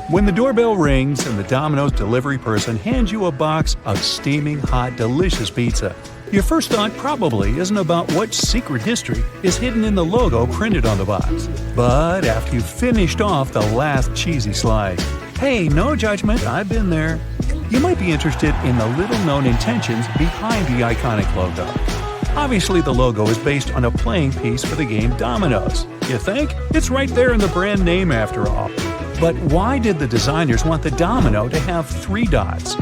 When the doorbell rings and the Domino's delivery person hands you a box of steaming hot, delicious pizza, your first thought probably isn't about what secret history is hidden in the logo printed on the box. But after you've finished off the last cheesy slice, hey, no judgment, I've been there, you might be interested in the little-known intentions behind the iconic logo. Obviously, the logo is based on a playing piece for the game Dominoes. You think? It's right there in the brand name after all. But why did the designers want the domino to have 3 dots?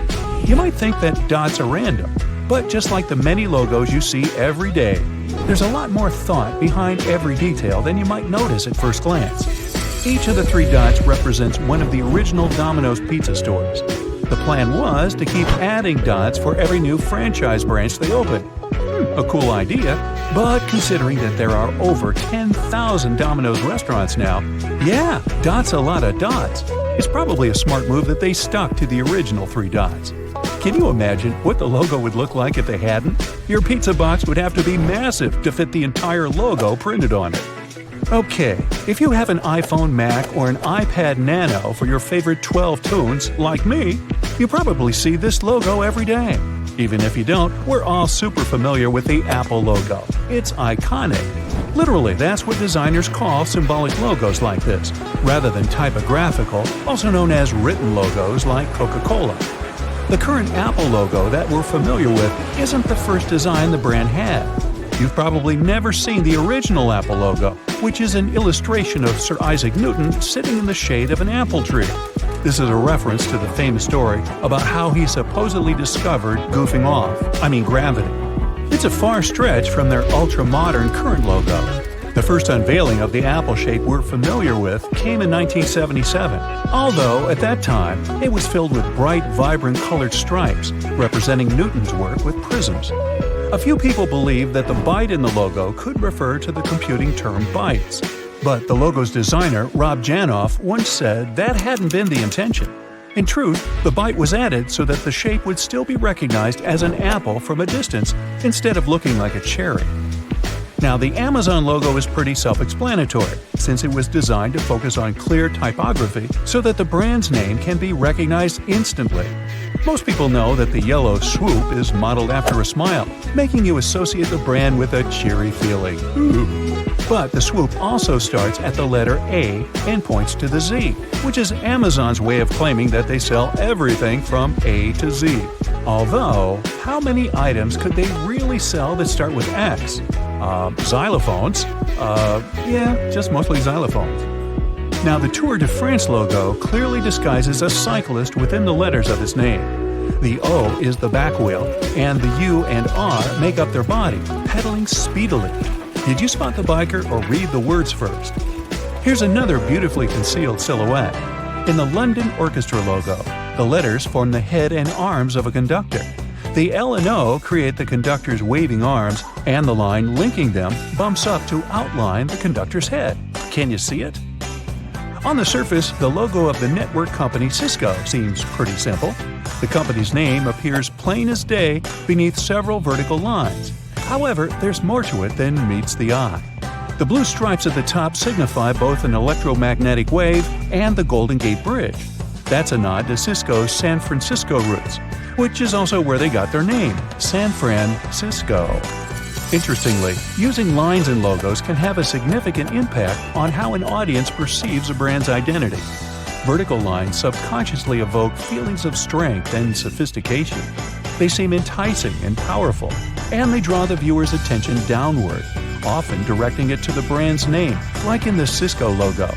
You might think that dots are random, but just like the many logos you see every day, there's a lot more thought behind every detail than you might notice at first glance. Each of the 3 dots represents one of the original Domino's pizza stores. The plan was to keep adding dots for every new franchise branch they open. A cool idea, but considering that there are over 10,000 Domino's restaurants now, yeah, dots a lot of dots. It's probably a smart move that they stuck to the original 3 dots. Can you imagine what the logo would look like if they hadn't? Your pizza box would have to be massive to fit the entire logo printed on it. Okay, if you have an iPhone, Mac, or an iPad Nano for your favorite 12 tunes, like me, you probably see this logo every day. Even if you don't, we're all super familiar with the Apple logo. It's iconic. Literally, that's what designers call symbolic logos like this, rather than typographical, also known as written logos like Coca-Cola. The current Apple logo that we're familiar with isn't the first design the brand had. You've probably never seen the original Apple logo, which is an illustration of Sir Isaac Newton sitting in the shade of an apple tree. This is a reference to the famous story about how he supposedly discovered gravity. It's a far stretch from their ultra-modern current logo. The first unveiling of the apple shape we're familiar with came in 1977, although at that time it was filled with bright, vibrant colored stripes, representing Newton's work with prisms. A few people believe that the byte in the logo could refer to the computing term bytes. But the logo's designer, Rob Janoff, once said that hadn't been the intention. In truth, the byte was added so that the shape would still be recognized as an apple from a distance instead of looking like a cherry. Now, the Amazon logo is pretty self-explanatory, since it was designed to focus on clear typography so that the brand's name can be recognized instantly. Most people know that the yellow swoop is modeled after a smile, making you associate the brand with a cheery feeling. But the swoop also starts at the letter A and points to the Z, which is Amazon's way of claiming that they sell everything from A to Z. Although, how many items could they really sell that start with X? Xylophones? Just mostly xylophones. Now, the Tour de France logo clearly disguises a cyclist within the letters of his name. The O is the back wheel, and the U and R make up their body, pedaling speedily. Did you spot the biker or read the words first? Here's another beautifully concealed silhouette. In the London Orchestra logo, the letters form the head and arms of a conductor. The L and O create the conductor's waving arms, and the line linking them bumps up to outline the conductor's head. Can you see it? On the surface, the logo of the network company Cisco seems pretty simple. The company's name appears plain as day beneath several vertical lines. However, there's more to it than meets the eye. The blue stripes at the top signify both an electromagnetic wave and the Golden Gate Bridge. That's a nod to Cisco's San Francisco roots, which is also where they got their name, San Francisco. Interestingly, using lines in logos can have a significant impact on how an audience perceives a brand's identity. Vertical lines subconsciously evoke feelings of strength and sophistication. They seem enticing and powerful, and they draw the viewer's attention downward, often directing it to the brand's name, like in the Cisco logo.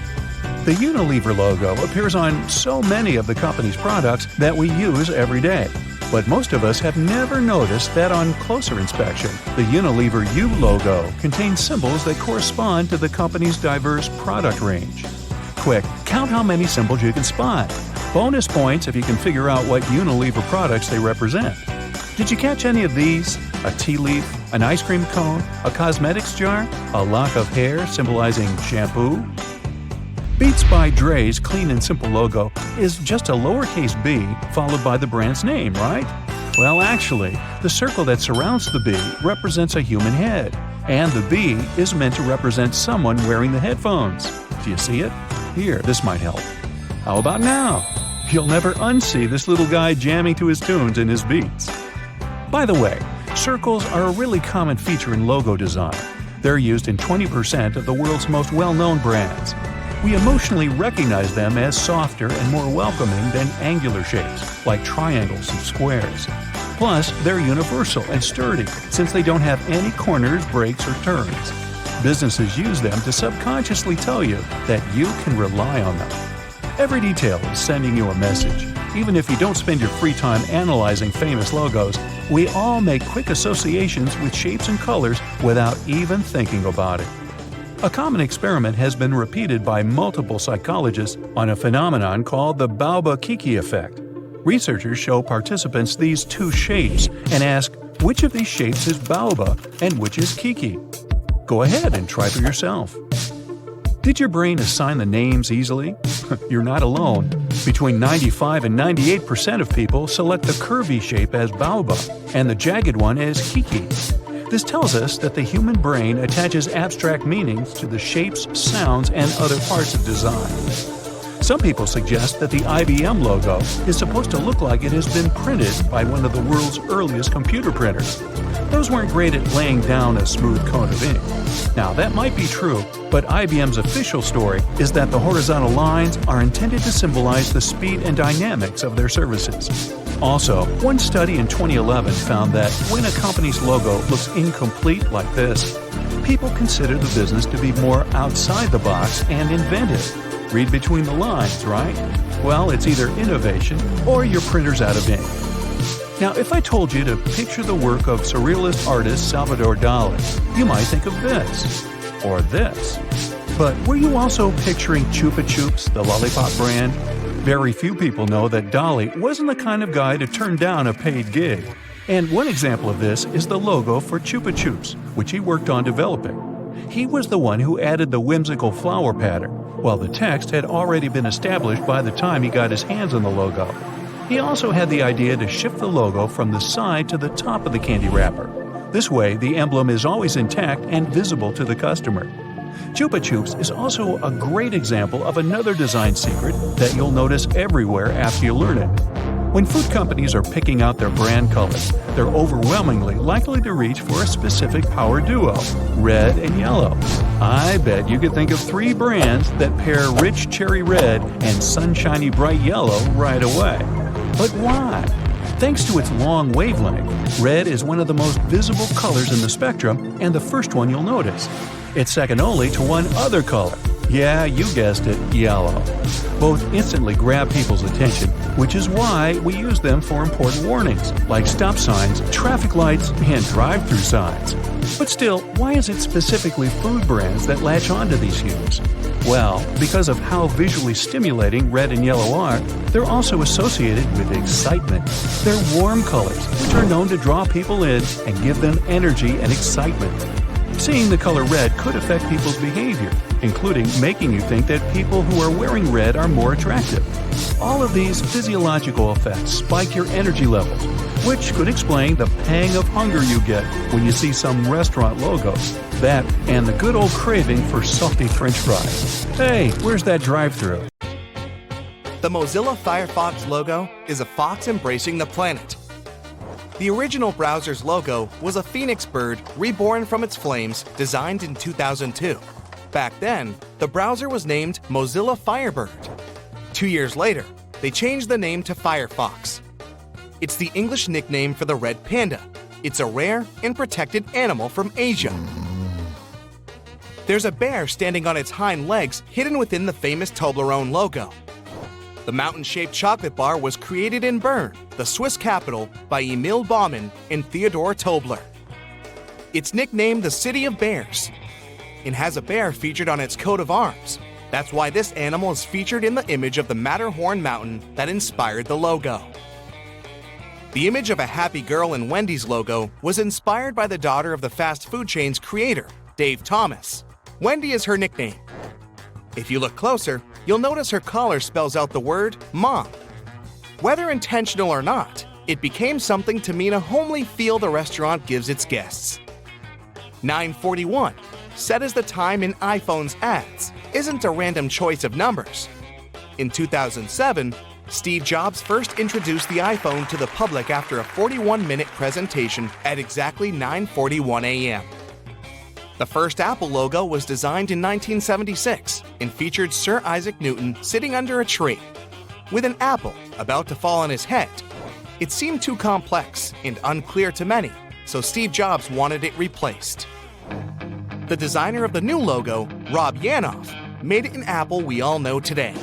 The Unilever logo appears on so many of the company's products that we use every day. But most of us have never noticed that on closer inspection, the Unilever U logo contains symbols that correspond to the company's diverse product range. Quick, count how many symbols you can spot. Bonus points if you can figure out what Unilever products they represent. Did you catch any of these? A tea leaf, an ice cream cone, a cosmetics jar, a lock of hair symbolizing shampoo? Beats by Dre's clean and simple logo is just a lowercase b followed by the brand's name, right? Well, actually, the circle that surrounds the B represents a human head, and the B is meant to represent someone wearing the headphones. Do you see it? Here, this might help. How about now? You'll never unsee this little guy jamming to his tunes in his beats. By the way, circles are a really common feature in logo design. They're used in 20% of the world's most well-known brands. We emotionally recognize them as softer and more welcoming than angular shapes, like triangles and squares. Plus, they're universal and sturdy since they don't have any corners, breaks, or turns. Businesses use them to subconsciously tell you that you can rely on them. Every detail is sending you a message. Even if you don't spend your free time analyzing famous logos, we all make quick associations with shapes and colors without even thinking about it. A common experiment has been repeated by multiple psychologists on a phenomenon called the Baoba-Kiki effect. Researchers show participants these two shapes and ask which of these shapes is Baoba and which is Kiki. Go ahead and try for yourself. Did your brain assign the names easily? You're not alone. Between 95 and 98% of people select the curvy shape as Baoba and the jagged one as Kiki. This tells us that the human brain attaches abstract meanings to the shapes, sounds, and other parts of design. Some people suggest that the IBM logo is supposed to look like it has been printed by one of the world's earliest computer printers. Those weren't great at laying down a smooth coat of ink. Now, that might be true, but IBM's official story is that the horizontal lines are intended to symbolize the speed and dynamics of their services. Also, one study in 2011 found that when a company's logo looks incomplete like this, people consider the business to be more outside the box and inventive. Read between the lines, right? Well, it's either innovation or your printer's out of ink. Now, if I told you to picture the work of surrealist artist Salvador Dali, you might think of this or this. But were you also picturing Chupa Chups, the lollipop brand? Very few people know that Dali wasn't the kind of guy to turn down a paid gig. And one example of this is the logo for Chupa Chups, which he worked on developing. He was the one who added the whimsical flower pattern, while the text had already been established by the time he got his hands on the logo. He also had the idea to shift the logo from the side to the top of the candy wrapper. This way, the emblem is always intact and visible to the customer. Chupa Chups is also a great example of another design secret that you'll notice everywhere after you learn it. When food companies are picking out their brand colors, they're overwhelmingly likely to reach for a specific power duo, red and yellow. I bet you could think of 3 brands that pair rich cherry red and sunshiny bright yellow right away. But why? Thanks to its long wavelength, red is one of the most visible colors in the spectrum and the first one you'll notice. It's second only to one other color. Yeah, you guessed it, yellow. Both instantly grab people's attention, which is why we use them for important warnings, like stop signs, traffic lights, and drive-through signs. But still, why is it specifically food brands that latch onto these hues? Well, because of how visually stimulating red and yellow are, they're also associated with excitement. They're warm colors, which are known to draw people in and give them energy and excitement. Seeing the color red could affect people's behavior, including making you think that people who are wearing red are more attractive. All of these physiological effects spike your energy levels, which could explain the pang of hunger you get when you see some restaurant logos. That and the good old craving for salty French fries. Hey, where's that drive-thru? The Mozilla Firefox logo is a fox embracing the planet. The original browser's logo was a phoenix bird reborn from its flames, designed in 2002. Back then, the browser was named Mozilla Firebird. 2 years later, they changed the name to Firefox. It's the English nickname for the red panda. It's a rare and protected animal from Asia. There's a bear standing on its hind legs hidden within the famous Toblerone logo. The mountain-shaped chocolate bar was created in Bern, the Swiss capital, by Emil Baumann and Theodor Tobler. It's nicknamed the City of Bears. It has a bear featured on its coat of arms. That's why this animal is featured in the image of the Matterhorn mountain that inspired the logo. The image of a happy girl in Wendy's logo was inspired by the daughter of the fast food chain's creator, Dave Thomas. Wendy is her nickname. If you look closer, you'll notice her collar spells out the word Mom. Whether intentional or not, it became something to mean a homely feel the restaurant gives its guests. 9:41, set as the time in iPhone's ads, isn't a random choice of numbers. In 2007, Steve Jobs first introduced the iPhone to the public after a 41-minute presentation at exactly 9:41 a.m. The first Apple logo was designed in 1976 and featured Sir Isaac Newton sitting under a tree, with an apple about to fall on his head. It seemed too complex and unclear to many, so Steve Jobs wanted it replaced. The designer of the new logo, Rob Yanoff, made it an apple we all know today.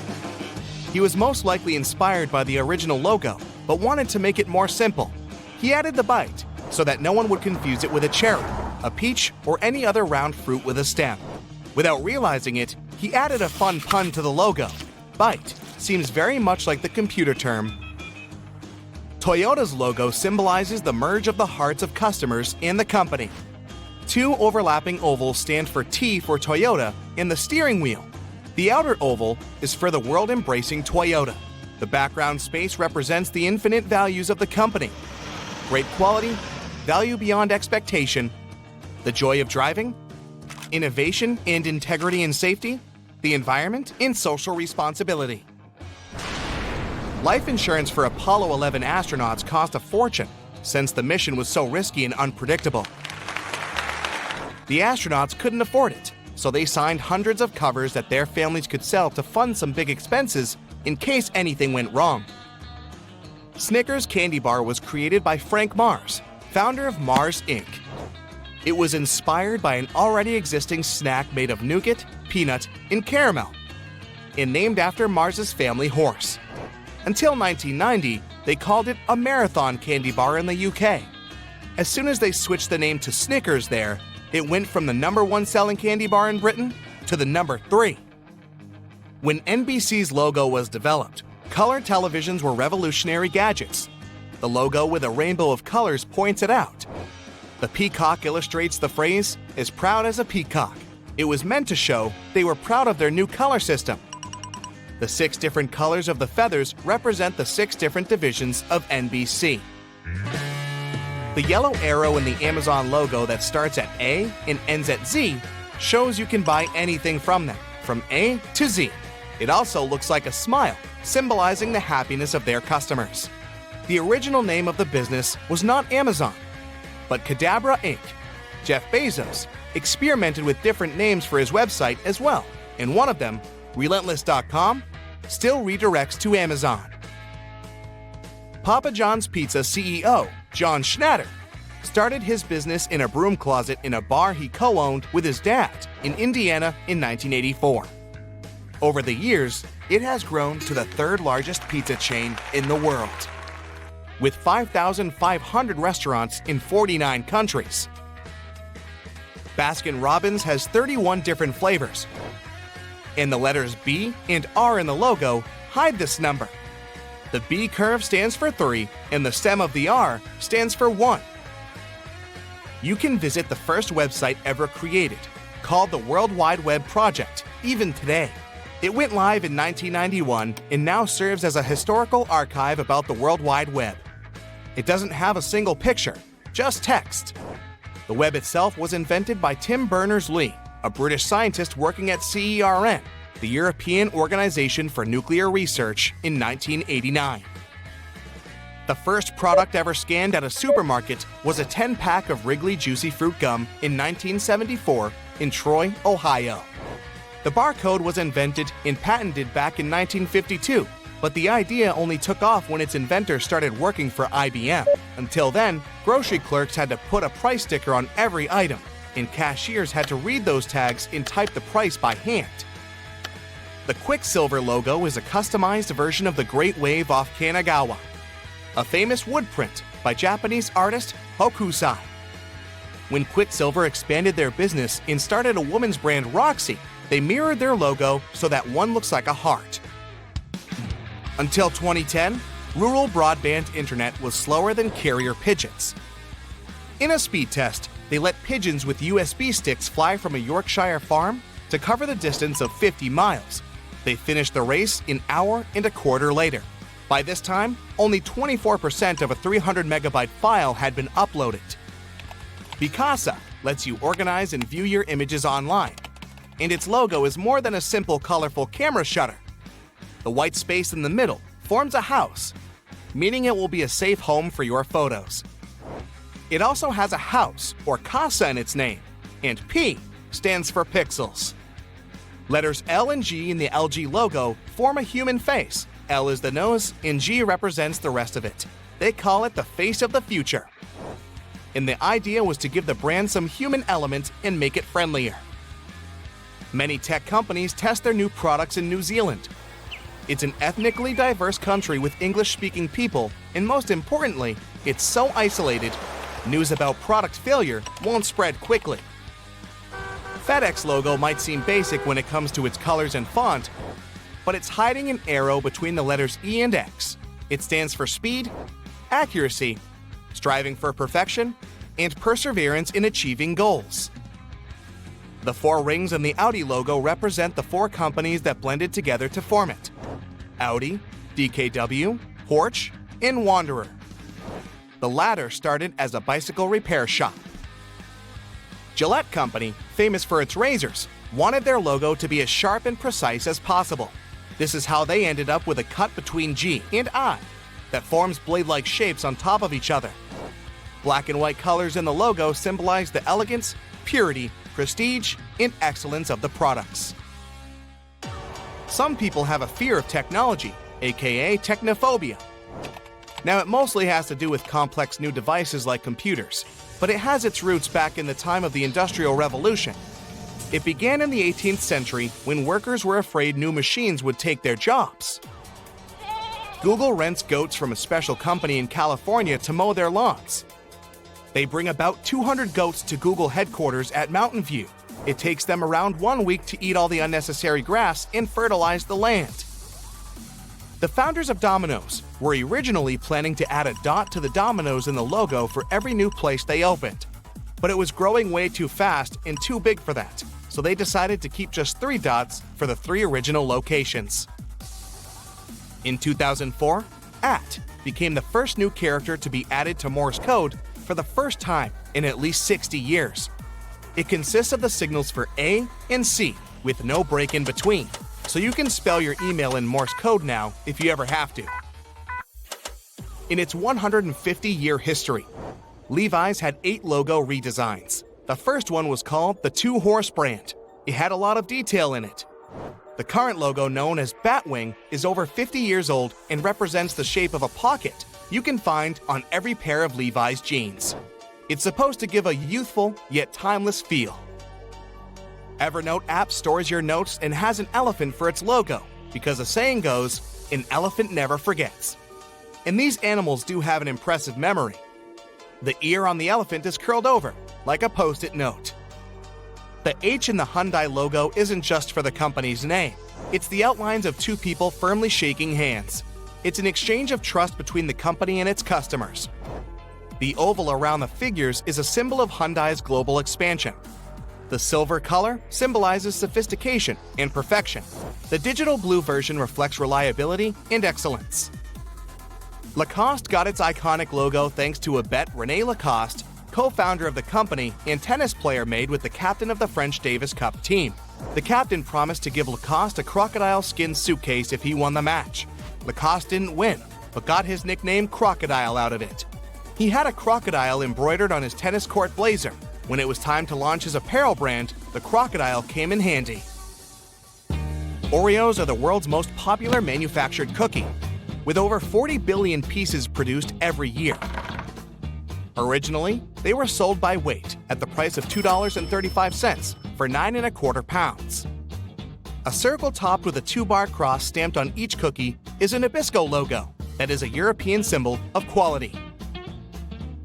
He was most likely inspired by the original logo, but wanted to make it more simple. He added the bite so that no one would confuse it with a cherry, a peach, or any other round fruit with a stem. Without realizing it, he added a fun pun to the logo. Bite seems very much like the computer term. Toyota's logo symbolizes the merge of the hearts of customers and the company. Two overlapping ovals stand for T for Toyota and the steering wheel. The outer oval is for the world-embracing Toyota. The background space represents the infinite values of the company. Great quality, value beyond expectation, the joy of driving, innovation and integrity and safety, the environment and social responsibility. Life insurance for Apollo 11 astronauts cost a fortune, since the mission was so risky and unpredictable. The astronauts couldn't afford it, so they signed hundreds of covers that their families could sell to fund some big expenses in case anything went wrong. Snickers candy bar was created by Frank Mars, founder of Mars Inc. It was inspired by an already existing snack made of nougat, peanut, and caramel, and named after Mars's family horse. Until 1990, they called it a marathon candy bar in the UK. As soon as they switched the name to Snickers there, it went from the #1 selling candy bar in Britain to the #3. When NBC's logo was developed, color televisions were revolutionary gadgets. The logo with a rainbow of colors points it out. The peacock illustrates the phrase, "as proud as a peacock." It was meant to show they were proud of their new color system. The 6 different colors of the feathers represent the 6 different divisions of NBC. The yellow arrow in the Amazon logo that starts at A and ends at Z shows you can buy anything from them, from A to Z. It also looks like a smile, symbolizing the happiness of their customers. The original name of the business was not Amazon, but Cadabra Inc. Jeff Bezos experimented with different names for his website as well, and one of them, Relentless.com, still redirects to Amazon. Papa John's Pizza CEO, John Schnatter, started his business in a broom closet in a bar he co-owned with his dad in Indiana in 1984. Over the years, it has grown to the 3rd largest pizza chain in the world, with 5,500 restaurants in 49 countries. Baskin-Robbins has 31 different flavors, and the letters B and R in the logo hide this number. The B curve stands for 3, and the stem of the R stands for 1. You can visit the first website ever created, called the World Wide Web Project, even today. It went live in 1991 and now serves as a historical archive about the World Wide Web. It doesn't have a single picture, just text. The web itself was invented by Tim Berners-Lee, a British scientist working at CERN, the European Organization for Nuclear Research, in 1989. The first product ever scanned at a supermarket was a 10-pack of Wrigley Juicy Fruit Gum in 1974 in Troy, Ohio. The barcode was invented and patented back in 1952, but the idea only took off when its inventor started working for IBM. Until then, grocery clerks had to put a price sticker on every item, and cashiers had to read those tags and type the price by hand. The Quicksilver logo is a customized version of the Great Wave off Kanagawa, a famous wood print by Japanese artist Hokusai. When Quicksilver expanded their business and started a woman's brand Roxy, they mirrored their logo so that one looks like a heart. Until 2010, rural broadband internet was slower than carrier pigeons. In a speed test, they let pigeons with USB sticks fly from a Yorkshire farm to cover the distance of 50 miles. They finished the race an hour and a quarter later. By this time, only 24% of a 300 megabyte file had been uploaded. Picasa lets you organize and view your images online, and its logo is more than a simple colorful camera shutter. The white space in the middle forms a house, meaning it will be a safe home for your photos. It also has a house or casa in its name, and P stands for pixels. Letters L and G in the LG logo form a human face. L is the nose, and G represents the rest of it. They call it the face of the future. And the idea was to give the brand some human element and make it friendlier. Many tech companies test their new products in New Zealand. It's an ethnically diverse country with English-speaking people, and most importantly, it's so isolated, news about product failure won't spread quickly. FedEx logo might seem basic when it comes to its colors and font, but it's hiding an arrow between the letters E and X. It stands for speed, accuracy, striving for perfection, and perseverance in achieving goals. The four rings in the Audi logo represent the four companies that blended together to form it: Audi, DKW, Porsche, and Wanderer. The latter started as a bicycle repair shop. Gillette Company, famous for its razors, wanted their logo to be as sharp and precise as possible. This is how they ended up with a cut between G and I that forms blade-like shapes on top of each other. Black and white colors in the logo symbolize the elegance, purity, prestige, and excellence of the products. Some people have a fear of technology, aka technophobia. Now, it mostly has to do with complex new devices like computers, but it has its roots back in the time of the Industrial Revolution. It began in the 18th century when workers were afraid new machines would take their jobs. Google rents goats from a special company in California to mow their lawns. They bring about 200 goats to Google headquarters at Mountain View. It takes them around 1 week to eat all the unnecessary grass and fertilize the land. The founders of Domino's were originally planning to add a dot to the Domino's in the logo for every new place they opened. But it was growing way too fast and too big for that, so they decided to keep just 3 dots for the 3 original locations. In 2004, @ became the first new character to be added to Morse code for the first time in at least 60 years. It consists of the signals for A and C with no break in between, so you can spell your email in Morse code now if you ever have to. In its 150-year history, Levi's had 8 logo redesigns. The first one was called the Two Horse brand. It had a lot of detail in it. The current logo, known as Batwing, is over 50 years old and represents the shape of a pocket you can find on every pair of Levi's jeans. It's supposed to give a youthful yet timeless feel. Evernote app stores your notes and has an elephant for its logo because the saying goes, an elephant never forgets. And these animals do have an impressive memory. The ear on the elephant is curled over, like a post-it note. The H in the Hyundai logo isn't just for the company's name. It's the outlines of 2 people firmly shaking hands. It's an exchange of trust between the company and its customers. The oval around the figures is a symbol of Hyundai's global expansion. The silver color symbolizes sophistication and perfection. The digital blue version reflects reliability and excellence. Lacoste got its iconic logo thanks to a bet René Lacoste, co-founder of the company and tennis player, made with the captain of the French Davis Cup team. The captain promised to give Lacoste a crocodile skin suitcase if he won the match. Lacoste didn't win, but got his nickname Crocodile out of it. He had a crocodile embroidered on his tennis court blazer. When it was time to launch his apparel brand, the crocodile came in handy. Oreos are the world's most popular manufactured cookie, with over 40 billion pieces produced every year. Originally, they were sold by weight at the price of $2.35 for 9¼ pounds. A circle topped with a 2-bar cross stamped on each cookie is a Nabisco logo that is a European symbol of quality.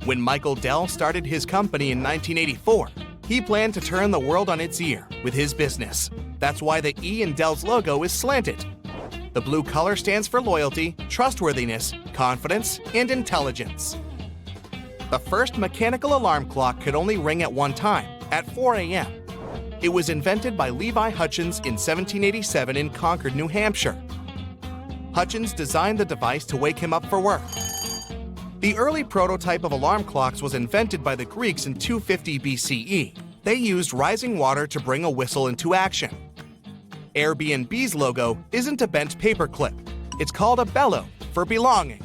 When Michael Dell started his company in 1984, he planned to turn the world on its ear with his business. That's why the E in Dell's logo is slanted. The blue color stands for loyalty, trustworthiness, confidence, and intelligence. The first mechanical alarm clock could only ring at one time, at 4 a.m. It was invented by Levi Hutchins in 1787 in Concord, New Hampshire. Hutchins designed the device to wake him up for work. The early prototype of alarm clocks was invented by the Greeks in 250 BCE. They used rising water to bring a whistle into action. Airbnb's logo isn't a bent paperclip. It's called a bellow for belonging.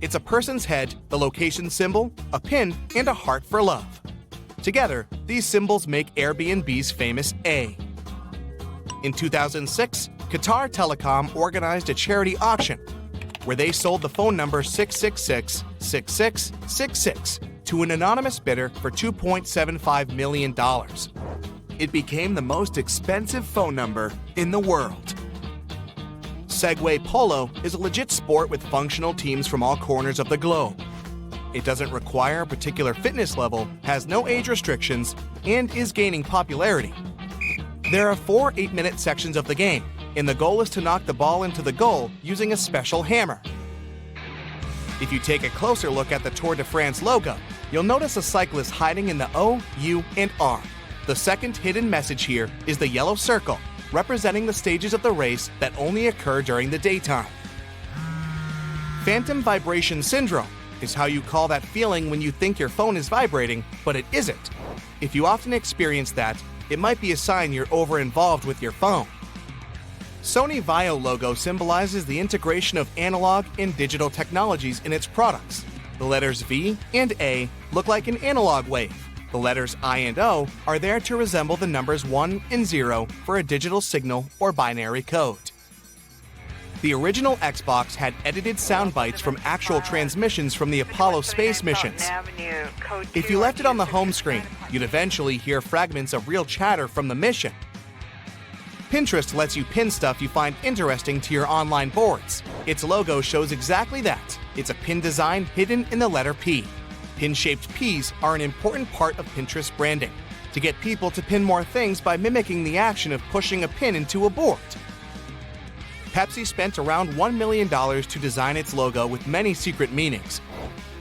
It's a person's head, the location symbol, a pin, and a heart for love. Together, these symbols make Airbnb's famous A. In 2006, Qatar Telecom organized a charity auction where they sold the phone number 666-6666 to an anonymous bidder for $2.75 million. It became the most expensive phone number in the world. Segway Polo is a legit sport with functional teams from all corners of the globe. It doesn't require a particular fitness level, has no age restrictions, and is gaining popularity. There are 4 8-minute sections of the game, and the goal is to knock the ball into the goal using a special hammer. If you take a closer look at the Tour de France logo, you'll notice a cyclist hiding in the O, U, and R. The second hidden message here is the yellow circle, representing the stages of the race that only occur during the daytime. Phantom vibration syndrome is how you call that feeling when you think your phone is vibrating, but it isn't. If you often experience that, it might be a sign you're over-involved with your phone. Sony Vaio logo symbolizes the integration of analog and digital technologies in its products. The letters V and A look like an analog wave. The letters I and O are there to resemble the numbers 1 and 0 for a digital signal or binary code. The original Xbox had edited sound bites from actual transmissions from the Apollo space missions. If you left it on the home screen, you'd eventually hear fragments of real chatter from the mission. Pinterest lets you pin stuff you find interesting to your online boards. Its logo shows exactly that. It's a pin design hidden in the letter P. Pin-shaped Ps are an important part of Pinterest branding, to get people to pin more things by mimicking the action of pushing a pin into a board. Pepsi spent around $1 million to design its logo with many secret meanings.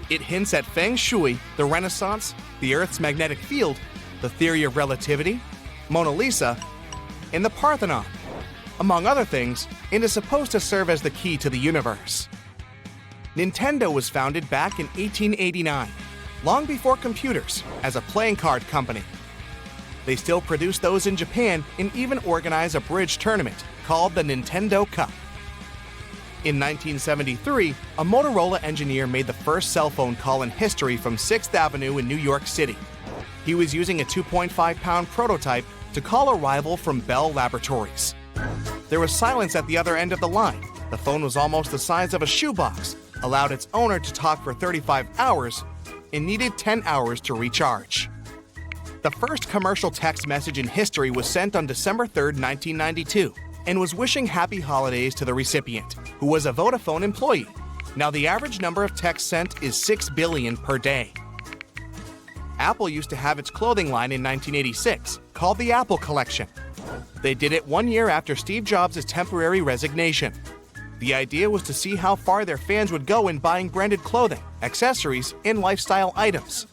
It hints at Feng Shui, the Renaissance, the Earth's magnetic field, the theory of relativity, Mona Lisa, and the Parthenon, among other things, and is supposed to serve as the key to the universe. Nintendo was founded back in 1889, long before computers, as a playing card company. They still produce those in Japan and even organize a bridge tournament called the Nintendo Cup. In 1973, a Motorola engineer made the first cell phone call in history from 6th Avenue in New York City. He was using a 2.5-pound prototype to call a rival from Bell Laboratories. There was silence at the other end of the line. The phone was almost the size of a shoebox, allowed its owner to talk for 35 hours, and needed 10 hours to recharge. The first commercial text message in history was sent on December 3, 1992, and was wishing happy holidays to the recipient, who was a Vodafone employee. Now the average number of texts sent is 6 billion per day. Apple used to have its clothing line in 1986, called the Apple Collection. They did it 1 year after Steve Jobs' temporary resignation. The idea was to see how far their fans would go in buying branded clothing, accessories, and lifestyle items.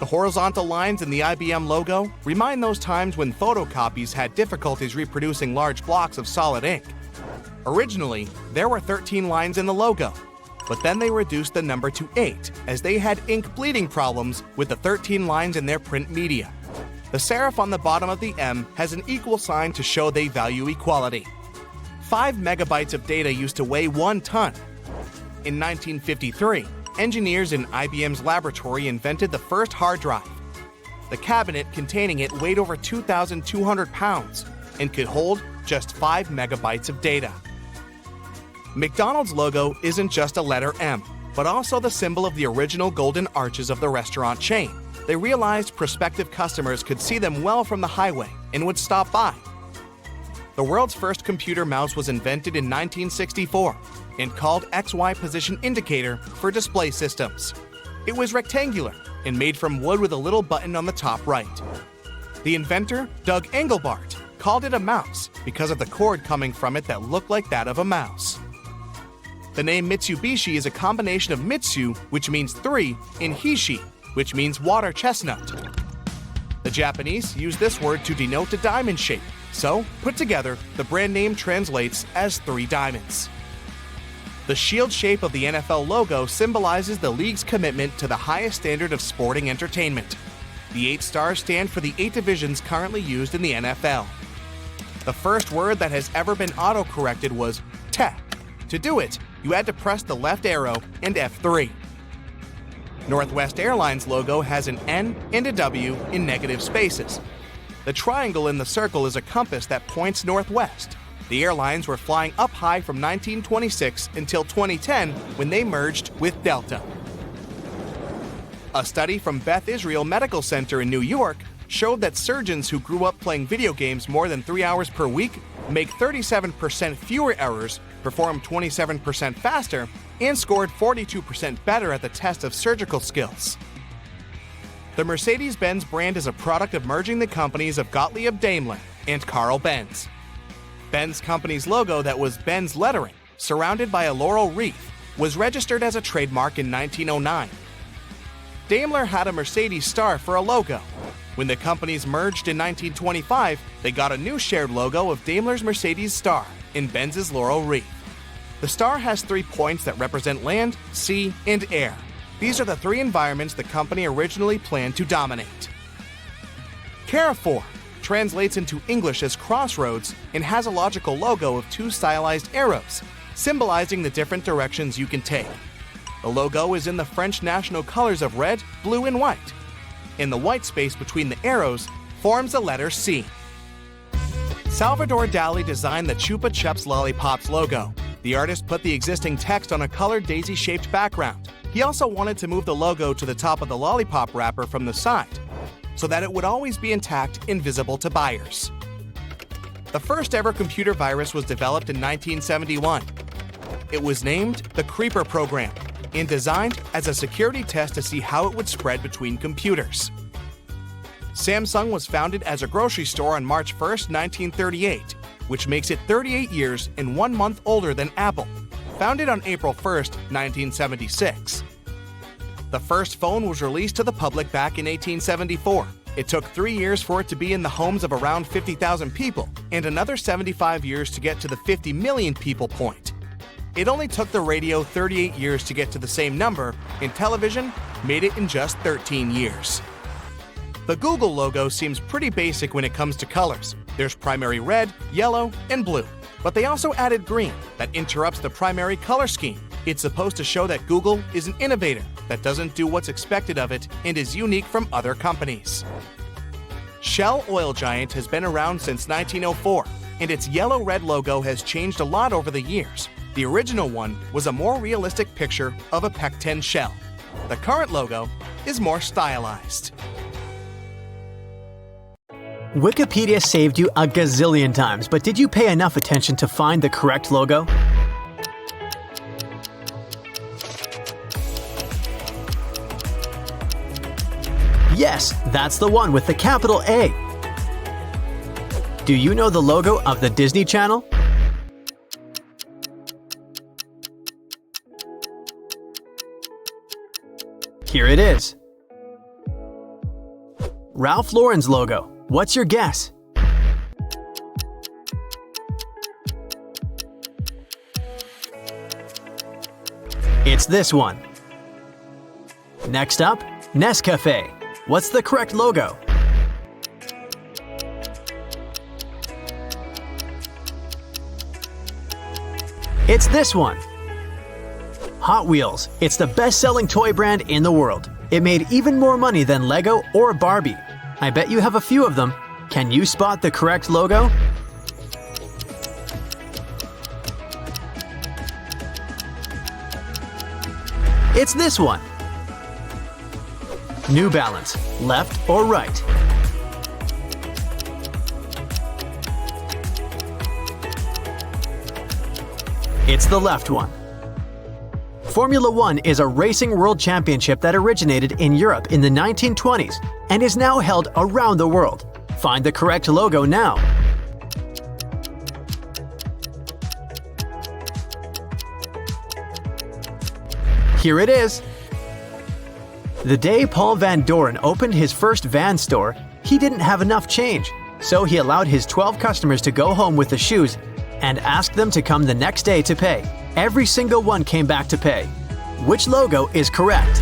The horizontal lines in the IBM logo remind those times when photocopies had difficulties reproducing large blocks of solid ink. Originally, there were 13 lines in the logo, but then they reduced the number to 8 as they had ink bleeding problems with the 13 lines in their print media. The serif on the bottom of the M has an equal sign to show they value equality. 5 megabytes of data used to weigh 1 ton. In 1953, engineers in IBM's laboratory invented the first hard drive. The cabinet containing it weighed over 2,200 pounds and could hold just 5 megabytes of data. McDonald's logo isn't just a letter M, but also the symbol of the original golden arches of the restaurant chain. They realized prospective customers could see them well from the highway and would stop by. The world's first computer mouse was invented in 1964 and called XY Position Indicator for display systems. It was rectangular and made from wood with a little button on the top right. The inventor, Doug Engelbart, called it a mouse because of the cord coming from it that looked like that of a mouse. The name Mitsubishi is a combination of Mitsu, which means 3, and Hishi, which means water chestnut. The Japanese use this word to denote a diamond shape, so, put together, the brand name translates as 3 diamonds. The shield shape of the NFL logo symbolizes the league's commitment to the highest standard of sporting entertainment. The 8 stars stand for the 8 divisions currently used in the NFL. The first word that has ever been auto-corrected was te. To do it, you had to press the left arrow and F3. Northwest Airlines logo has an N and a W in negative spaces. The triangle in the circle is a compass that points northwest. The airlines were flying up high from 1926 until 2010 when they merged with Delta. A study from Beth Israel Medical Center in New York showed that surgeons who grew up playing video games more than 3 hours per week make 37% fewer errors, perform 27% faster, and scored 42% better at the test of surgical skills. The Mercedes-Benz brand is a product of merging the companies of Gottlieb Daimler and Carl Benz. Benz company's logo that was Benz lettering, surrounded by a laurel wreath, was registered as a trademark in 1909. Daimler had a Mercedes star for a logo. When the companies merged in 1925, they got a new shared logo of Daimler's Mercedes star in Benz's laurel wreath. The star has 3 points that represent land, sea, and air. These are the 3 environments the company originally planned to dominate. Carrefour translates into English as crossroads and has a logical logo of 2 stylized arrows, symbolizing the different directions you can take. The logo is in the French national colors of red, blue, and white. In the white space between the arrows forms the letter C. Salvador Dali designed the Chupa Chups Lollipops logo. The artist put the existing text on a colored daisy-shaped background. He also wanted to move the logo to the top of the lollipop wrapper from the side, so that it would always be intact and visible to buyers. The first ever computer virus was developed in 1971. It was named the Creeper Program and designed as a security test to see how it would spread between computers. Samsung was founded as a grocery store on March 1, 1938, which makes it 38 years and 1 month older than Apple, founded on April 1, 1976. The first phone was released to the public back in 1874. It took 3 years for it to be in the homes of around 50,000 people, and another 75 years to get to the 50 million people point. It only took the radio 38 years to get to the same number, and television made it in just 13 years. The Google logo seems pretty basic when it comes to colors. There's primary red, yellow, and blue. But they also added green that interrupts the primary color scheme. It's supposed to show that Google is an innovator that doesn't do what's expected of it and is unique from other companies. Shell Oil Giant has been around since 1904, and its yellow-red logo has changed a lot over the years. The original one was a more realistic picture of a pecten shell. The current logo is more stylized. Wikipedia saved you a gazillion times, but did you pay enough attention to find the correct logo? Yes, that's the one with the capital A. Do you know the logo of the Disney Channel? Here it is. Ralph Lauren's logo. What's your guess? It's this one. Next up, Nescafe. What's the correct logo? It's this one. Hot Wheels. It's the best-selling toy brand in the world. It made even more money than Lego or Barbie. I bet you have a few of them. Can you spot the correct logo? It's this one. New Balance. Left or right? It's the left one. Formula One is a racing world championship that originated in Europe in the 1920s and is now held around the world. Find the correct logo now. Here it is. The day Paul Van Doren opened his first van store, he didn't have enough change, so he allowed his 12 customers to go home with the shoes and asked them to come the next day to pay. Every single one came back to pay. Which logo is correct?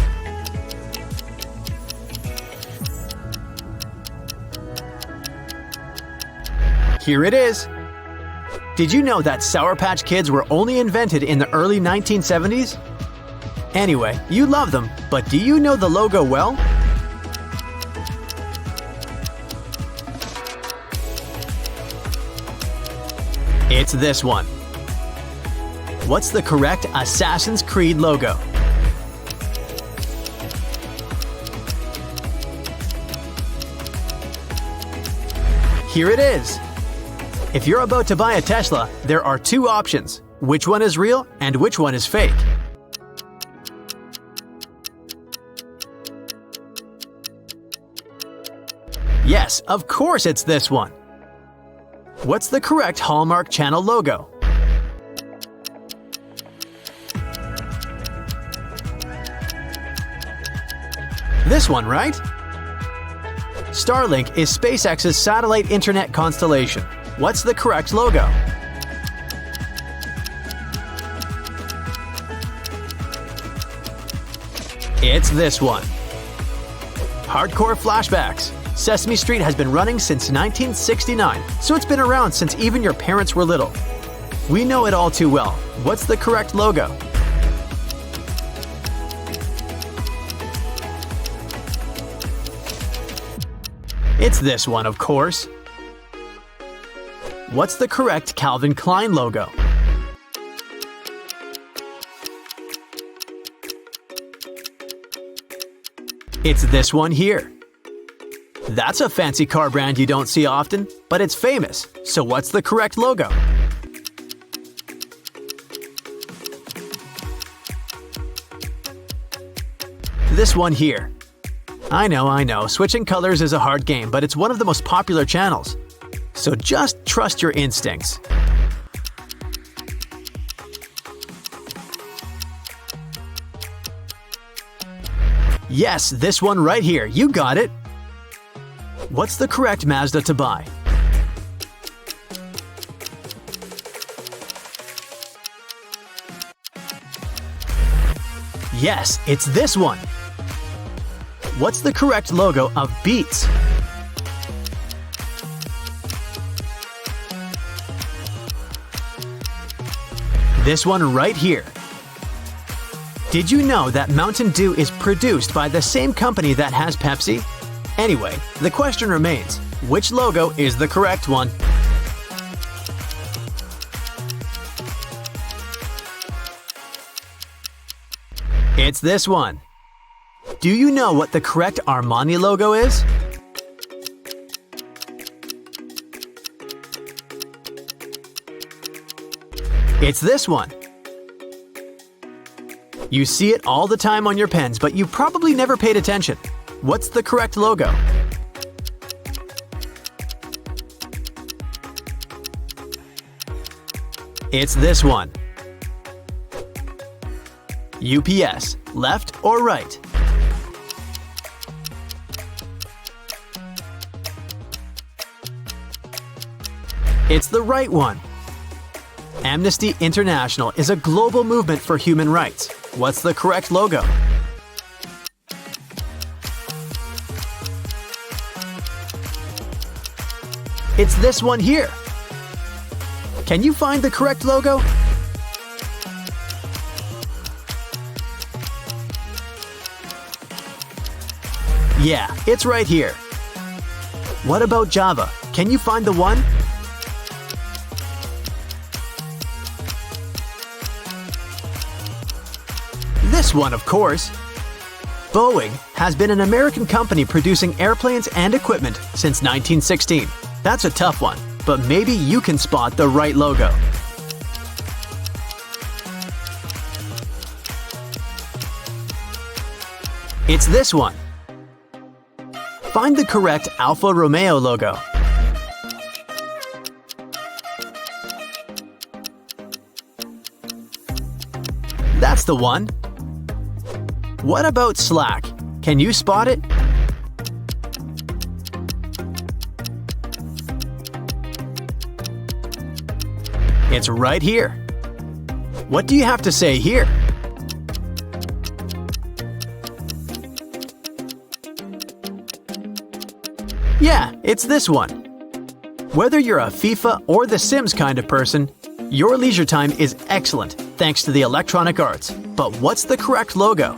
Here it is. Did you know that Sour Patch Kids were only invented in the early 1970s? Anyway, you love them, but do you know the logo well? It's this one. What's the correct Assassin's Creed logo? Here it is. If you're about to buy a Tesla, there are two options. Which one is real and which one is fake? Yes, of course it's this one. What's the correct Hallmark Channel logo? This one, right? Starlink is SpaceX's satellite internet constellation. What's the correct logo? It's this one. Hardcore flashbacks. Sesame Street has been running since 1969, so it's been around since even your parents were little. We know it all too well. What's the correct logo? It's this one, of course. What's the correct Calvin Klein logo? It's this one here. That's a fancy car brand you don't see often, but it's famous. So what's the correct logo? This one here. I know, switching colors is a hard game, but it's one of the most popular channels. So just trust your instincts. Yes, this one right here, you got it. What's the correct Mazda to buy? Yes, it's this one. What's the correct logo of Beats? This one right here. Did you know that Mountain Dew is produced by the same company that has Pepsi? Anyway, the question remains, which logo is the correct one? It's this one. Do you know what the correct Armani logo is? It's this one. You see it all the time on your pens, but you probably never paid attention. What's the correct logo? It's this one. UPS, left or right? It's the right one. Amnesty International is a global movement for human rights. What's the correct logo? It's this one here. Can you find the correct logo? Yeah, it's right here. What about Java? Can you find the one? This one, of course. Boeing has been an American company producing airplanes and equipment since 1916. That's a tough one, but maybe you can spot the right logo. It's this one. Find the correct Alfa Romeo logo. That's the one. What about Slack? Can you spot it? It's right here. What do you have to say here? Yeah, it's this one. Whether you're a FIFA or The Sims kind of person, your leisure time is excellent thanks to the Electronic Arts. But what's the correct logo?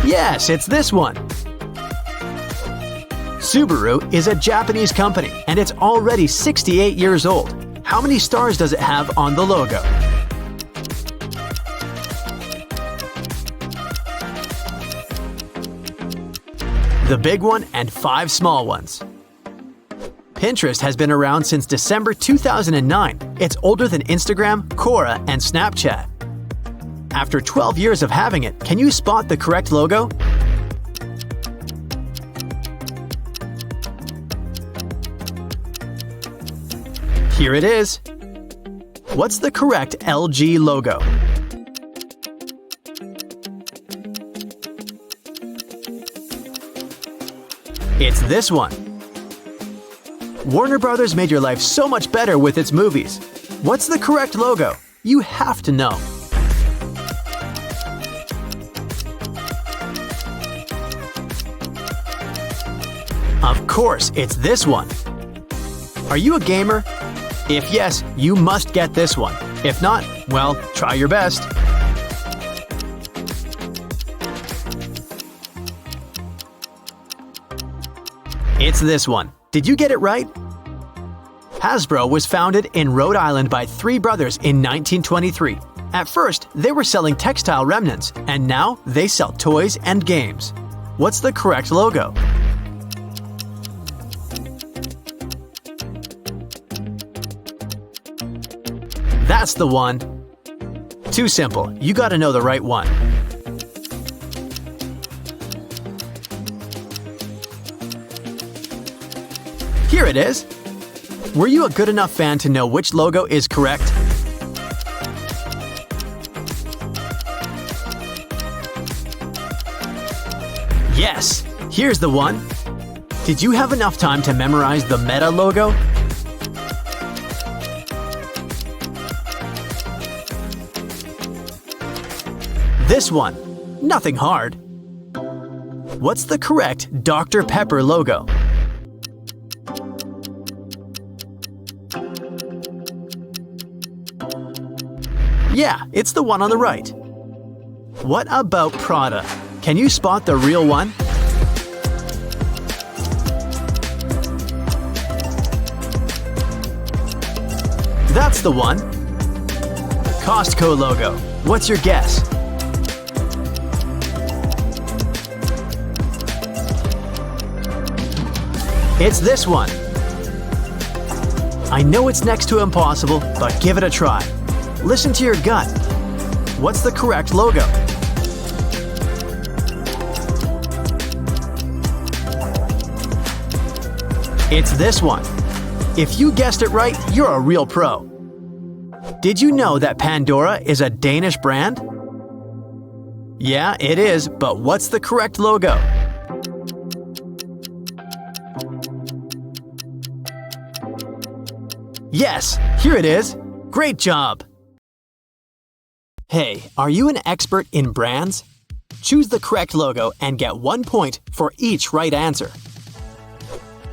Yes, it's this one. Subaru is a Japanese company, and it's already 68 years old. How many stars does it have on the logo? The big one and 5 small ones. Pinterest has been around since December 2009. It's older than Instagram, Quora, and Snapchat. After 12 years of having it, can you spot the correct logo? Here it is. What's the correct LG logo? It's this one. Warner Brothers made your life so much better with its movies. What's the correct logo? You have to know. Of course, it's this one. Are you a gamer? If yes, you must get this one. If not, well, try your best. It's this one. Did you get it right? Hasbro was founded in Rhode Island by 3 brothers in 1923. At first, they were selling textile remnants, and now they sell toys and games. What's the correct logo? That's the one. Too simple. You gotta know the right one. Here it is. Were you a good enough fan to know which logo is correct? Yes, here's the one. Did you have enough time to memorize the Meta logo? This one. Nothing hard. What's the correct Dr. Pepper logo? Yeah, it's the one on the right. What about Prada? Can you spot the real one? That's the one. Costco logo. What's your guess? It's this one. I know it's next to impossible, but give it a try. Listen to your gut. What's the correct logo? It's this one. If you guessed it right, you're a real pro. Did you know that Pandora is a Danish brand? Yeah, it is, but what's the correct logo? Yes, here it is. Great job! Hey, are you an expert in brands? Choose the correct logo and get 1 point for each right answer.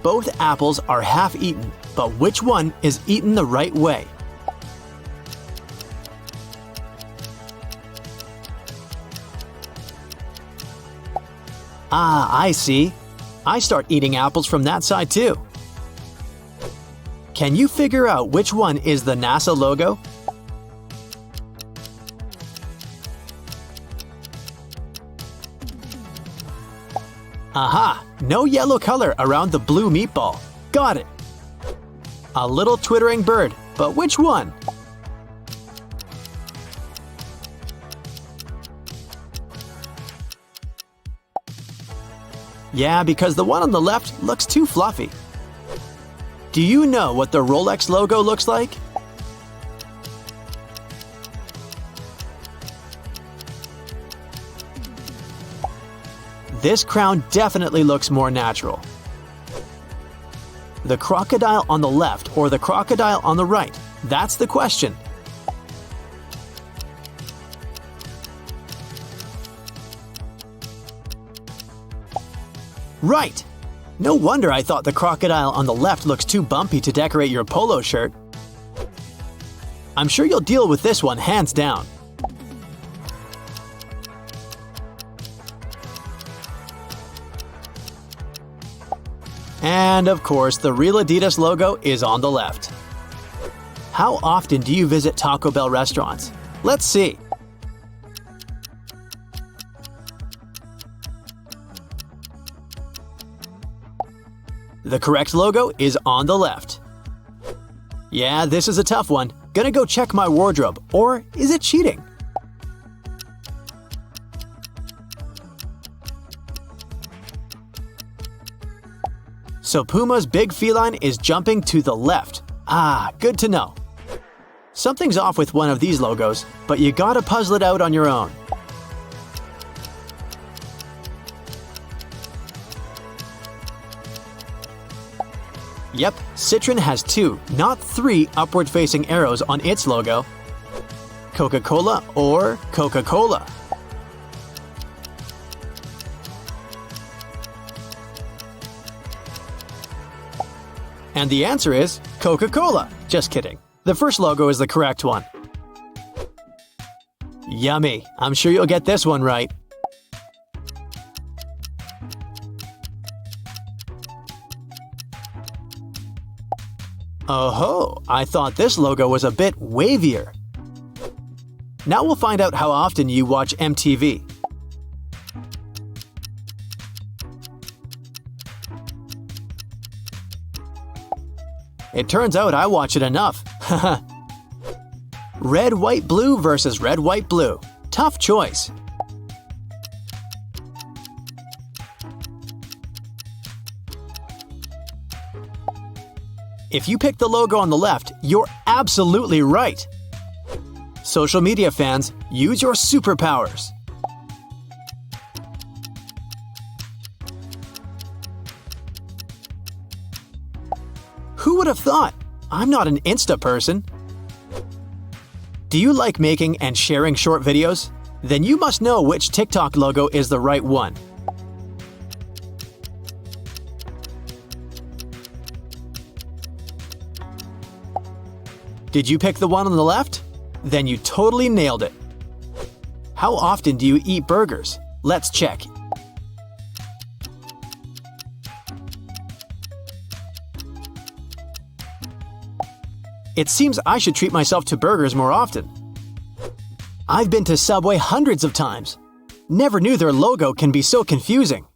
Both apples are half-eaten, but which one is eaten the right way? Ah, I see. I start eating apples from that side too. Can you figure out which one is the NASA logo? Aha! No yellow color around the blue meatball. Got it! A little twittering bird, but which one? Yeah, because the one on the left looks too fluffy. Do you know what the Rolex logo looks like? This crown definitely looks more natural. The crocodile on the left or the crocodile on the right? That's the question. Right! No wonder I thought the crocodile on the left looks too bumpy to decorate your polo shirt. I'm sure you'll deal with this one hands down. And of course, the real Adidas logo is on the left. How often do you visit Taco Bell restaurants? Let's see. The correct logo is on the left. Yeah, this is a tough one. Gonna go check my wardrobe, or is it cheating? So Puma's big feline is jumping to the left. Ah, good to know. Something's off with one of these logos, but you gotta puzzle it out on your own. Yep, Citroen has 2, not 3 upward-facing arrows on its logo. Coca-Cola or Coca-Cola? And the answer is Coca-Cola. Just kidding. The first logo is the correct one. Yummy. I'm sure you'll get this one right. Oh-ho, I thought this logo was a bit wavier. Now we'll find out how often you watch MTV. It turns out I watch it enough. Haha. Red, white, blue versus red, white, blue. Tough choice. If you pick the logo on the left, you're absolutely right. Social media fans, use your superpowers. Who would have thought? I'm not an Insta person. Do you like making and sharing short videos? Then you must know which TikTok logo is the right one. Did you pick the one on the left? Then you totally nailed it. How often do you eat burgers? Let's check. It seems I should treat myself to burgers more often. I've been to Subway hundreds of times. Never knew their logo can be so confusing.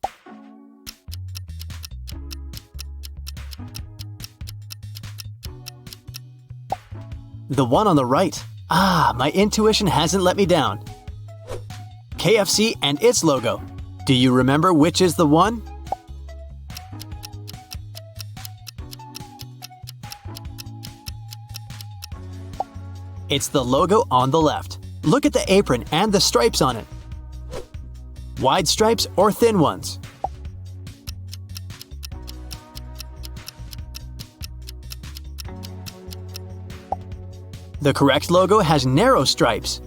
The one on the right. Ah, my intuition hasn't let me down. KFC and its logo. Do you remember which is the one? It's the logo on the left. Look at the apron and the stripes on it. Wide stripes or thin ones? The correct logo has narrow stripes.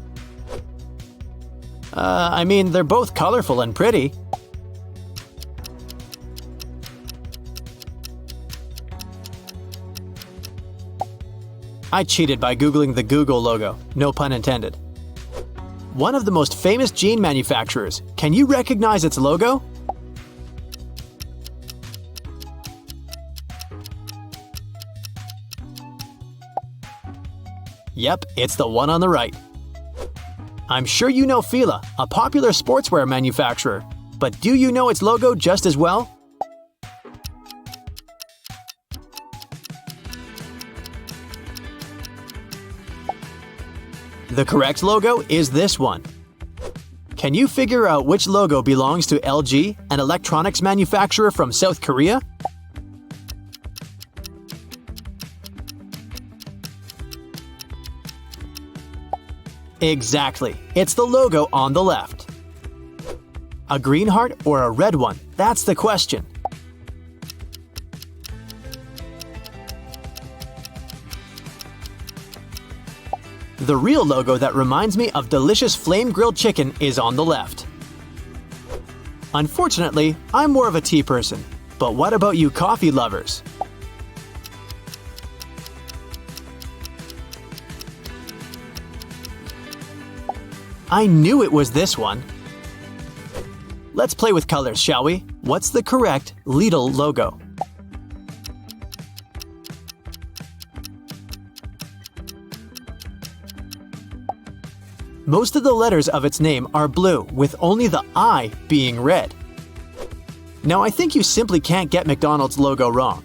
I mean, they're both colorful and pretty. I cheated by Googling the Google logo, no pun intended. One of the most famous jean manufacturers. Can you recognize its logo? Yep, it's the one on the right. I'm sure you know Fila, a popular sportswear manufacturer, but do you know its logo just as well? The correct logo is this one. Can you figure out which logo belongs to LG, an electronics manufacturer from South Korea? Exactly. It's the logo on the left. A green heart or a red one? That's the question. The real logo that reminds me of delicious flame grilled chicken is on the left. Unfortunately, I'm more of a tea person. But what about you coffee lovers? I knew it was this one. Let's play with colors, shall we? What's the correct Lidl logo? Most of the letters of its name are blue, with only the I being red. Now I think you simply can't get McDonald's logo wrong.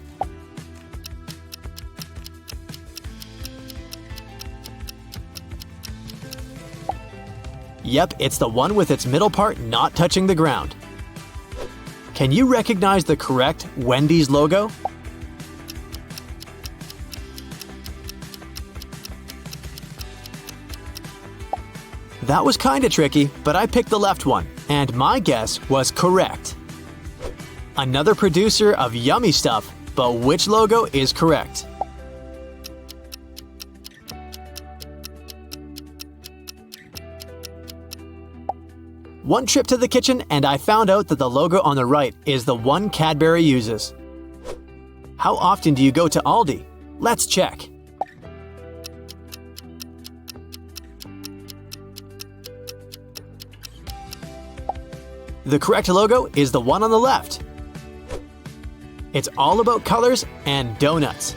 Yep, it's the one with its middle part not touching the ground. Can you recognize the correct Wendy's logo? That was kinda tricky, but I picked the left one, and my guess was correct. Another producer of yummy stuff, but which logo is correct? One trip to the kitchen and I found out that the logo on the right is the one Cadbury uses. How often do you go to Aldi? Let's check. The correct logo is the one on the left. It's all about colors and donuts.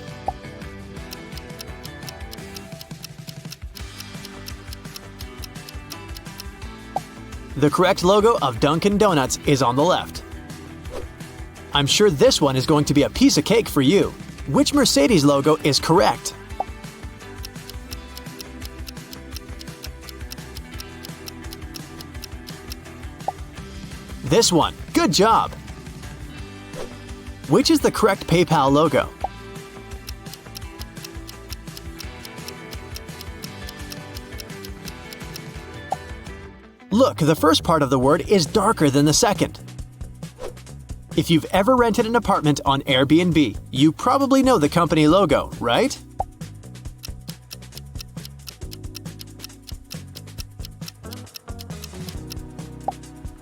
The correct logo of Dunkin' Donuts is on the left. I'm sure this one is going to be a piece of cake for you. Which Mercedes logo is correct? This one. Good job! Which is the correct PayPal logo? Look, the first part of the word is darker than the second. If you've ever rented an apartment on Airbnb, you probably know the company logo, right?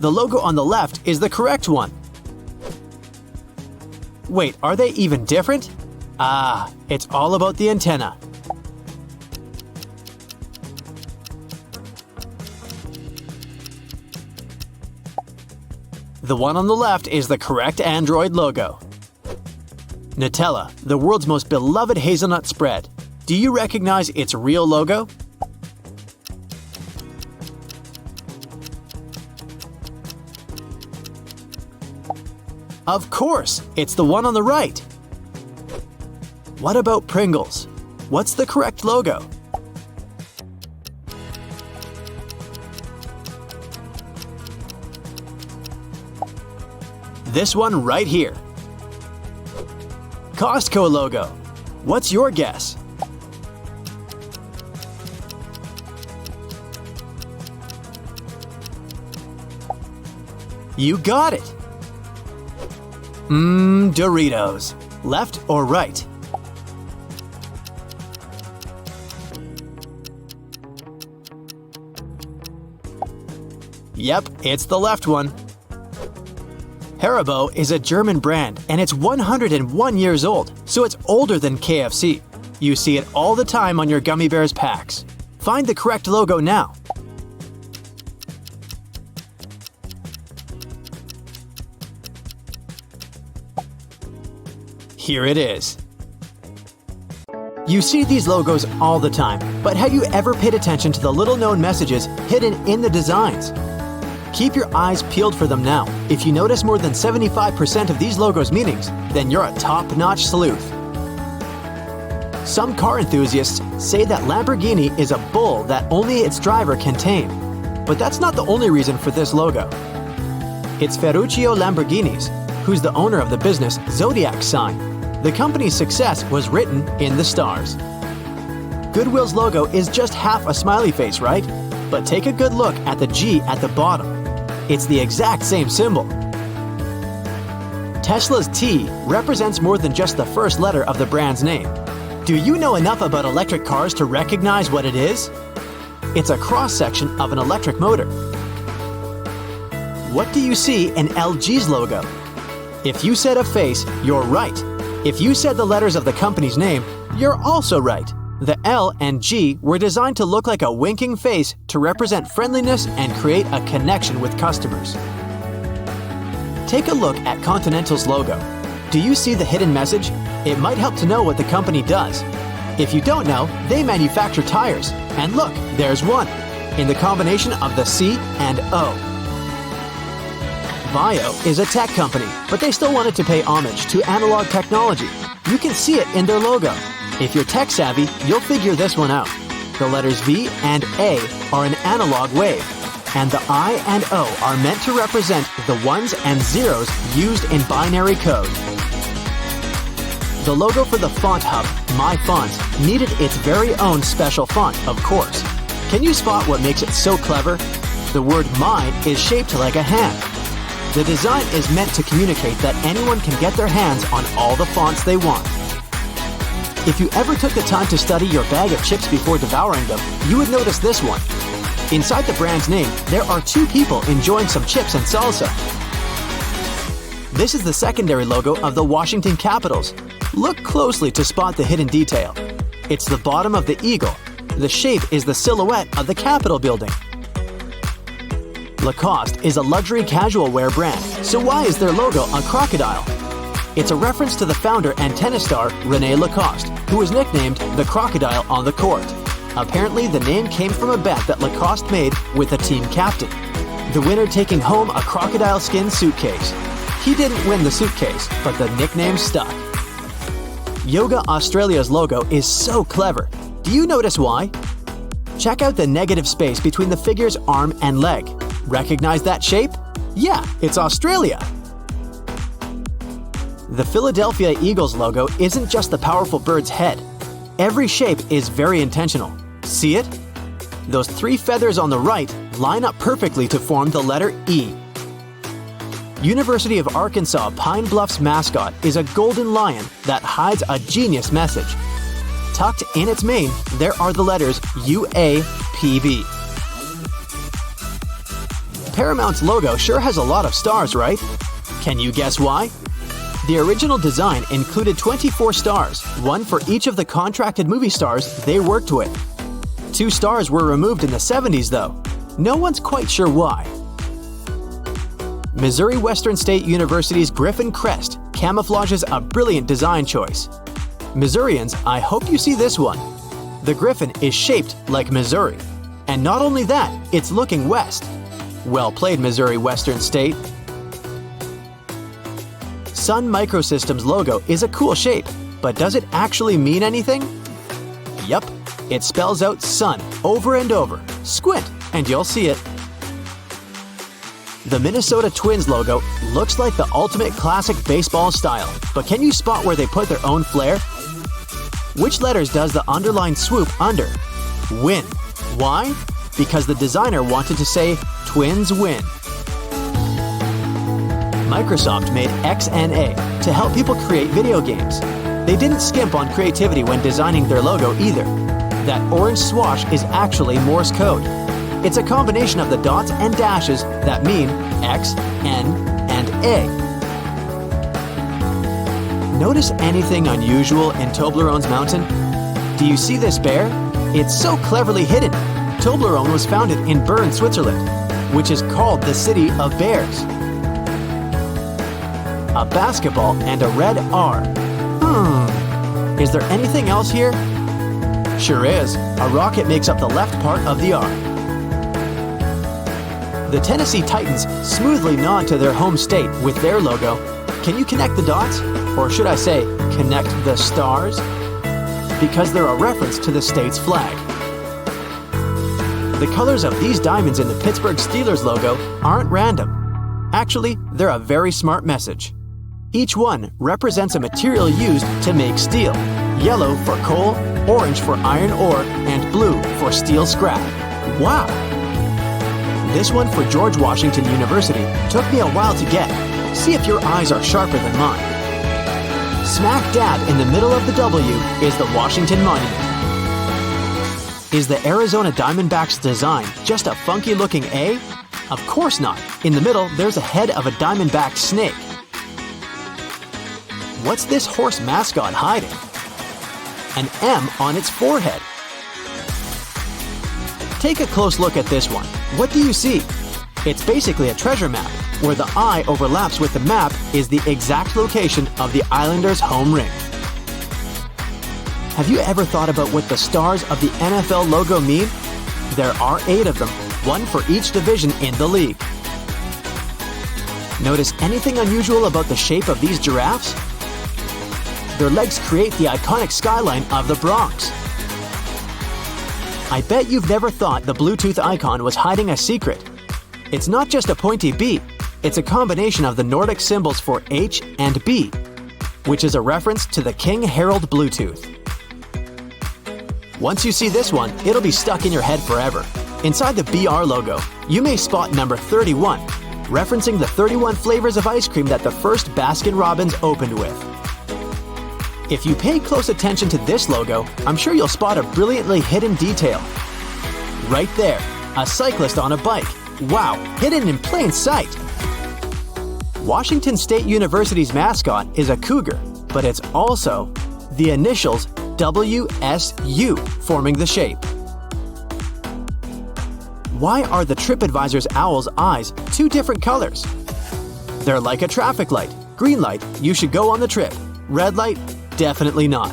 The logo on the left is the correct one. Wait, are they even different? Ah, it's all about the antenna. The one on the left is the correct Android logo. Nutella, the world's most beloved hazelnut spread. Do you recognize its real logo? Of course, it's the one on the right. What about Pringles? What's the correct logo? This one right here. Costco logo. What's your guess? You got it! Doritos. Left or right? Yep, it's the left one. Haribo is a German brand and it's 101 years old, so it's older than KFC. You see it all the time on your gummy bears packs. Find the correct logo now. Here it is. You see these logos all the time, but have you ever paid attention to the little-known messages hidden in the designs? Keep your eyes peeled for them now. If you notice more than 75% of these logos' meanings, then you're a top-notch sleuth. Some car enthusiasts say that Lamborghini is a bull that only its driver can tame. But that's not the only reason for this logo. It's Ferruccio Lamborghini's, who's the owner of the business Zodiac sign. The company's success was written in the stars. Goodwill's logo is just half a smiley face, right? But take a good look at the G at the bottom. It's the exact same symbol. Tesla's T represents more than just the first letter of the brand's name. Do you know enough about electric cars to recognize what it is? It's a cross-section of an electric motor. What do you see in LG's logo? If you said a face, you're right. If you said the letters of the company's name, you're also right. The L and G were designed to look like a winking face to represent friendliness and create a connection with customers. Take a look at Continental's logo. Do you see the hidden message? It might help to know what the company does. If you don't know, they manufacture tires. And look, there's one, in the combination of the C and O. Bio is a tech company, but they still wanted to pay homage to analog technology. You can see it in their logo. If you're tech savvy, you'll figure this one out. The letters V and A are an analog wave, and the I and O are meant to represent the ones and zeros used in binary code. The logo for the font hub, My Fonts, needed its very own special font, of course. Can you spot what makes it so clever? The word My is shaped like a hand. The design is meant to communicate that anyone can get their hands on all the fonts they want. If you ever took the time to study your bag of chips before devouring them, you would notice this one. Inside the brand's name, there are two people enjoying some chips and salsa. This is the secondary logo of the Washington Capitals. Look closely to spot the hidden detail. It's the bottom of the eagle. The shape is the silhouette of the Capitol building. Lacoste is a luxury casual wear brand, so why is their logo a crocodile? It's a reference to the founder and tennis star René Lacoste, who was nicknamed the Crocodile on the court. Apparently, the name came from a bet that Lacoste made with a team captain, the winner taking home a crocodile skin suitcase. He didn't win the suitcase, but the nickname stuck. Yoga Australia's logo is so clever. Do you notice why? Check out the negative space between the figure's arm and leg. Recognize that shape? Yeah, it's Australia. The Philadelphia Eagles logo isn't just the powerful bird's head. Every shape is very intentional. See it? Those three feathers on the right line up perfectly to form the letter E. University of Arkansas Pine Bluff's mascot is a golden lion that hides a genius message. Tucked in its mane, there are the letters UAPB. Paramount's logo sure has a lot of stars, right? Can you guess why? The original design included 24 stars, one for each of the contracted movie stars they worked with. 2 stars were removed in the 70s, though. No one's quite sure why. Missouri Western State University's Griffin crest camouflages a brilliant design choice. Missourians, I hope you see this one. The Griffin is shaped like Missouri. And not only that, it's looking west. Well played, Missouri Western State. Sun Microsystems logo is a cool shape, but does it actually mean anything? Yup, it spells out sun over and over. Squint, and you'll see it. The Minnesota Twins logo looks like the ultimate classic baseball style, but can you spot where they put their own flair? Which letters does the underline swoop under? Win. Why? Because the designer wanted to say, Twins win. Microsoft made XNA to help people create video games. They didn't skimp on creativity when designing their logo either. That orange swash is actually Morse code. It's a combination of the dots and dashes that mean X, N, and A. Notice anything unusual in Toblerone's mountain? Do you see this bear? It's so cleverly hidden. Toblerone was founded in Bern, Switzerland, which is called the City of Bears. A basketball and a red R. Is there anything else here? Sure is. A rocket makes up the left part of the R. The Tennessee Titans smoothly nod to their home state with their logo. Can you connect the dots? Or should I say, connect the stars? Because they're a reference to the state's flag. The colors of these diamonds in the Pittsburgh Steelers logo aren't random. Actually, they're a very smart message. Each one represents a material used to make steel. Yellow for coal, orange for iron ore, and blue for steel scrap. Wow! This one for George Washington University took me a while to get. See if your eyes are sharper than mine. Smack dab in the middle of the W is the Washington Monument. Is the Arizona Diamondbacks design just a funky-looking A? Of course not. In the middle, there's a head of a diamond-backed snake. What's this horse mascot hiding? An M on its forehead. Take a close look at this one. What do you see? It's basically a treasure map. Where the eye overlaps with the map is the exact location of the Islanders' home rink. Have you ever thought about what the stars of the NFL logo mean? There are 8 of them, one for each division in the league. Notice anything unusual about the shape of these giraffes? Their legs create the iconic skyline of the Bronx. I bet you've never thought the Bluetooth icon was hiding a secret. It's not just a pointy B, it's a combination of the Nordic symbols for H and B, which is a reference to the King Harold Bluetooth. Once you see this one, it'll be stuck in your head forever. Inside the BR logo, you may spot number 31, referencing the 31 flavors of ice cream that the first Baskin-Robbins opened with. If you pay close attention to this logo, I'm sure you'll spot a brilliantly hidden detail. Right there, a cyclist on a bike. Wow, hidden in plain sight! Washington State University's mascot is a cougar, but it's also the initials WSU forming the shape. Why are the TripAdvisor's owl's eyes 2 different colors? They're like a traffic light. Green light, you should go on the trip. Red light, definitely not.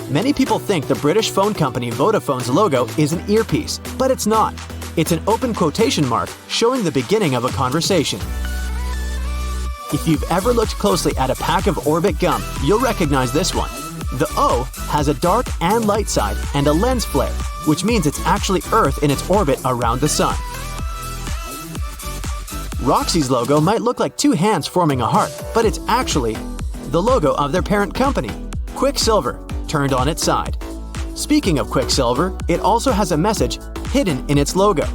Many people think the British phone company Vodafone's logo is an earpiece, but it's not. It's an open quotation mark showing the beginning of a conversation. If you've ever looked closely at a pack of Orbit gum, you'll recognize this one. The O has a dark and light side and a lens flare, which means it's actually Earth in its orbit around the Sun. Roxy's logo might look like 2 hands forming a heart, but it's actually the logo of their parent company, Quicksilver, turned on its side. Speaking of Quicksilver, it also has a message hidden in its logo.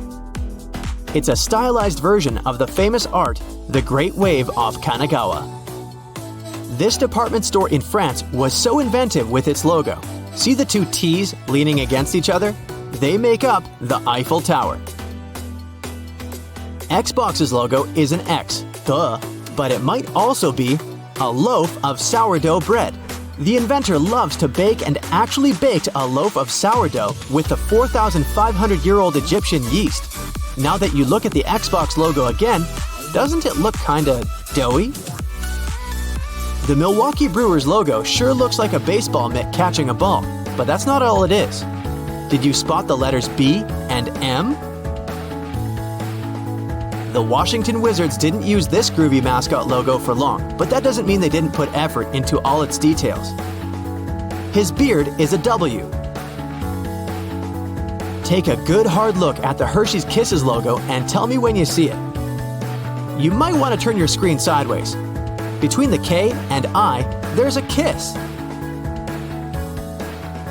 It's a stylized version of the famous art, The Great Wave off Kanagawa. This department store in France was so inventive with its logo. See the 2 T's leaning against each other? They make up the Eiffel Tower. Xbox's logo is an X, duh, but it might also be a loaf of sourdough bread. The inventor loves to bake and actually baked a loaf of sourdough with the 4,500-year-old Egyptian yeast. Now that you look at the Xbox logo again, doesn't it look kinda doughy? The Milwaukee Brewers logo sure looks like a baseball mitt catching a ball, but that's not all it is. Did you spot the letters B and M? The Washington Wizards didn't use this groovy mascot logo for long, but that doesn't mean they didn't put effort into all its details. His beard is a W. Take a good hard look at the Hershey's Kisses logo and tell me when you see it. You might want to turn your screen sideways. Between the K and I, there's a kiss.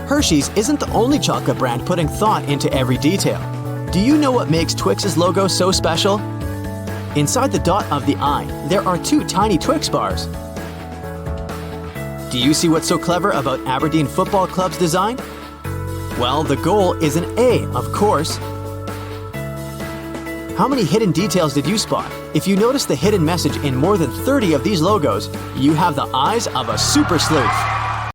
Hershey's isn't the only chocolate brand putting thought into every detail. Do you know what makes Twix's logo so special? Inside the dot of the I, there are 2 tiny Twix bars. Do you see what's so clever about Aberdeen Football Club's design? Well, the goal is an A, of course. How many hidden details did you spot? If you notice the hidden message in more than 30 of these logos, you have the eyes of a super sleuth.